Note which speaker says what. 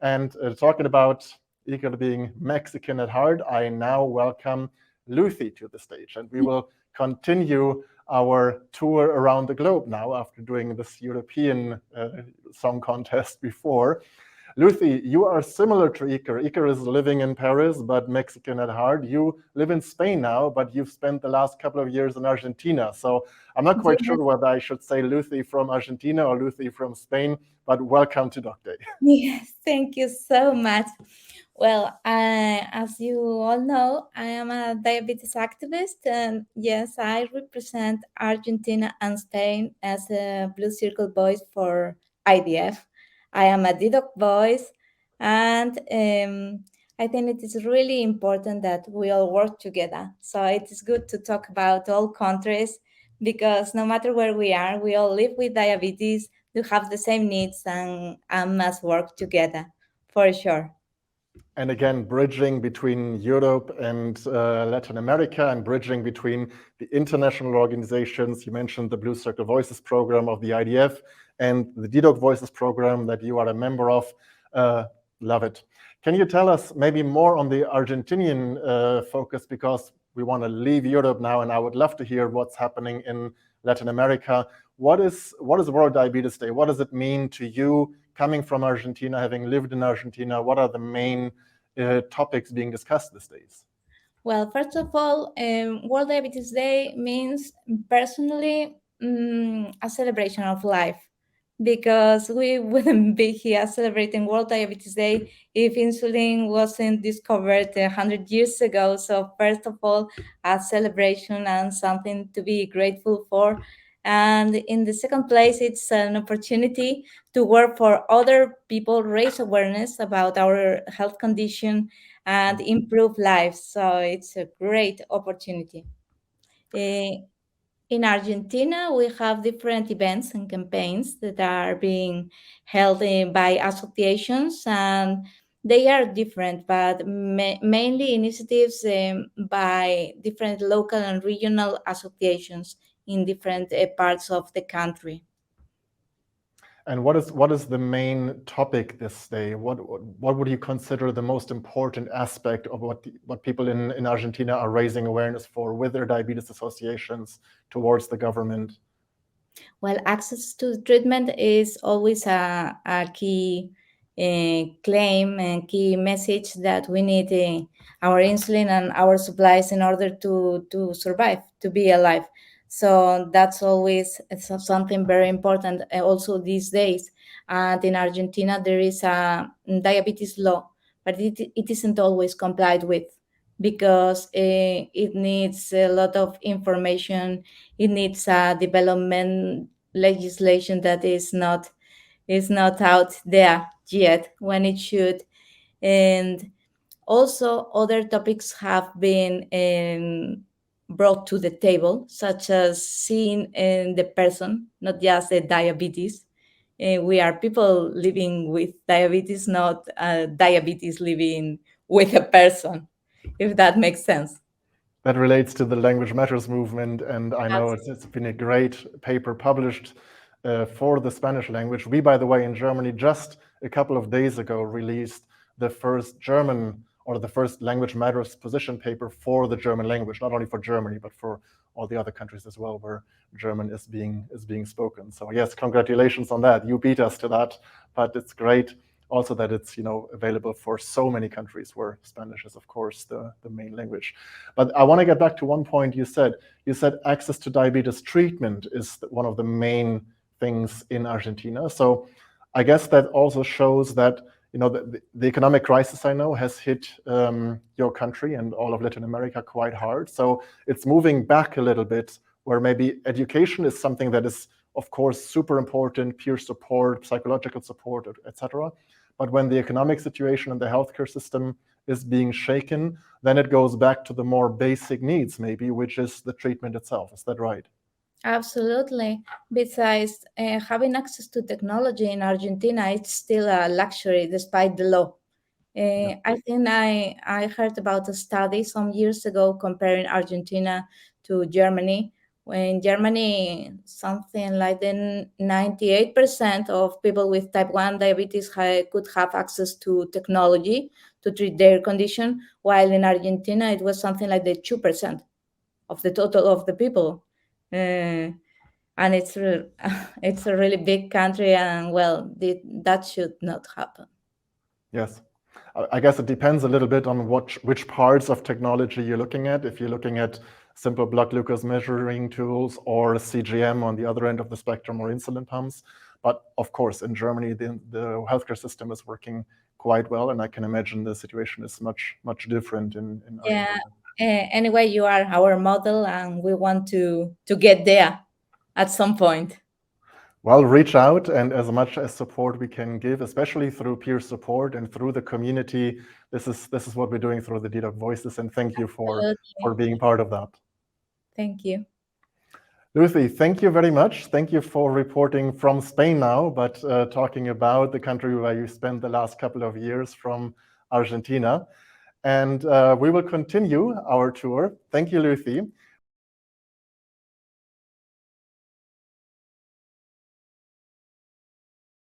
Speaker 1: And talking about ICAR being Mexican at heart, I now welcome Lucy to the stage, and we will continue our tour around the globe now after doing this European song contest before. Lucy, you are similar to Iker. Iker is living in Paris, but Mexican at heart. You live in Spain now, but you've spent the last couple of years in Argentina. So I'm not quite sure whether I should say Lucy from Argentina or Lucy from Spain, but welcome to Doc Day.
Speaker 2: Yes, thank you so much. Well, as you all know, I am a diabetes activist, and yes, I represent Argentina and Spain as a Blue Circle voice for IDF. I am a dedoc voice, and I think it is really important that we all work together. So it is good to talk about all countries because no matter where we are, we all live with diabetes, do have the same needs, and must work together for sure.
Speaker 1: And again, bridging between Europe and Latin America and bridging between the international organizations. You mentioned the Blue Circle Voices program of the IDF and the dedoc Voices program that you are a member of. Love it. Can you tell us maybe more on the Argentinian focus, because we want to leave Europe now, and I would love to hear what's happening in Latin America. What is World Diabetes Day? What does it mean to you coming from Argentina, having lived in Argentina? What are the main topics being discussed these days?
Speaker 2: Well, first of all, World Diabetes Day means personally a celebration of life because we wouldn't be here celebrating World Diabetes Day if insulin wasn't discovered 100 years ago. So, first of all, a celebration and something to be grateful for. And in the second place, it's an opportunity to work for other people, raise awareness about our health condition and improve lives. So it's a great opportunity. Eh, in Argentina, we have different events and campaigns that are being held by associations, and they are different, but mainly initiatives by different local and regional associations in different parts of the country.
Speaker 1: And what is the main topic this day? What would you consider the most important aspect of what people in Argentina are raising awareness for with their diabetes associations towards the government?
Speaker 2: Well, access to treatment is always a key claim and key message that we need our insulin and our supplies in order to survive, to be alive. So that's always something very important also these days. And in Argentina, there is a diabetes law, but it isn't always complied with because it needs a lot of information. It needs a development legislation that is not out there yet when it should. And also other topics have been brought to the table, such as seeing the person, not just the diabetes. We are people living with diabetes, not diabetes living with a person, if that makes sense.
Speaker 1: That relates to the Language Matters movement, and I know it's been a great paper published for the Spanish language. We, by the way, in Germany, just a couple of days ago, released the first German or the first Language Matters position paper for the German language, not only for Germany, but for all the other countries as well, where German is being spoken. So yes, congratulations on that. You beat us to that, but it's great also that it's available for so many countries where Spanish is, of course, the main language. But I want to get back to one point you said. You said access to diabetes treatment is one of the main things in Argentina. So I guess that also shows that the economic crisis, I know, has hit your country and all of Latin America quite hard. So it's moving back a little bit, where maybe education is something that is, of course, super important, peer support, psychological support, etc. But when the economic situation and the healthcare system is being shaken, then it goes back to the more basic needs, maybe, which is the treatment itself. Is that right?
Speaker 2: Absolutely. Besides, having access to technology in Argentina, it's still a luxury despite the law. I think I heard about a study some years ago comparing Argentina to Germany, in Germany, something like the 98% of people with type 1 diabetes could have access to technology to treat their condition, while in Argentina, it was something like the 2% of the total of the people. And it's it's a really big country, and well, that should not happen.
Speaker 1: Yes. I guess it depends a little bit on which parts of technology you're looking at. If you're looking at simple blood glucose measuring tools or CGM on the other end of the spectrum, or insulin pumps. But of course, in Germany, the healthcare system is working quite well, and I can imagine the situation is much different in
Speaker 2: Yeah.
Speaker 1: Argentina.
Speaker 2: Anyway, you are our model, and we want to get there at some point.
Speaker 1: Well, reach out, and as much as support we can give, especially through peer support and through the community. This is what we're doing through the dedoc Voices, and thank you for being part of that.
Speaker 2: Thank you.
Speaker 1: Lucy, thank you very much. Thank you for reporting from Spain now, but talking about the country where you spent the last couple of years, from Argentina. And we will continue our tour. Thank you, Lucy.